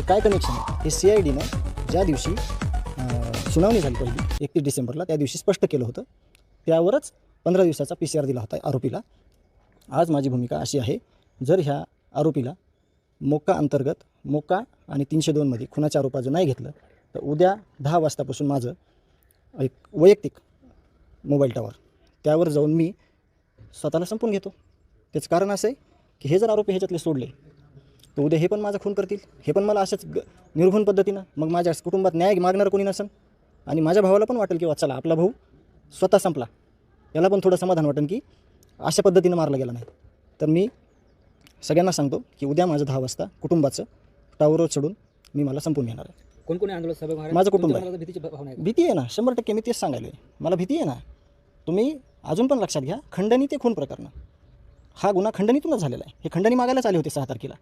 काय कनेक्शन आहे हे CIDनं ज्या दिवशी सुनावणी झाली पहिली 31 डिसेंबरला त्या दिवशी स्पष्ट केलं होतं. त्यावरच 15 दिवसाचा PCR दिला होता आरोपीला. आज माझी भूमिका अशी आहे, जर ह्या आरोपीला मोक्का अंतर्गत मोक्का आणि 302 मध्ये खुनाच्या आरोपाचं नाही घेतलं तर उद्या 10 वाजतापासून माझं एक वैयक्तिक मोबाईल टावर त्यावर जाऊन मी स्वतःला संपून घेतो. त्याचं कारण असं आहे की हे जर आरोपी ह्याच्यातले सोडले तर उद्या हे पण माझा खून करतील, हे पण मला अशाच निर्घुण पद्धतीनं मग माझ्या कुटुंबात न्याय मागणारं कोणी नसेल आणि माझ्या भावाला पण वाटेल की चला आपला भाऊ स्वतः संपला, याला पण थोडं समाधान वाटेल की अशा पद्धतीनं मारला गेला नाही. तर मी सगळ्यांना सांगतो की उद्या माझं 10 वाजता कुटुंबाचं टावरवर चढून मी मला संपून घेणार आहे. कोण आंदोलन सहभागी? माझं कुटुंब आहे. भीतीची भावना आहे? भीती आहे ना, 100% मी तेच सांगायलो आहे. मला भीती आहे ना. तुम्ही अजून पण लक्षात घ्या, खंडणी ते खून प्रकरण हा गुन्हा खंडणीतूनच झालेला आहे. हे खंडणी मागायलाच आले होते 6 तारखेला.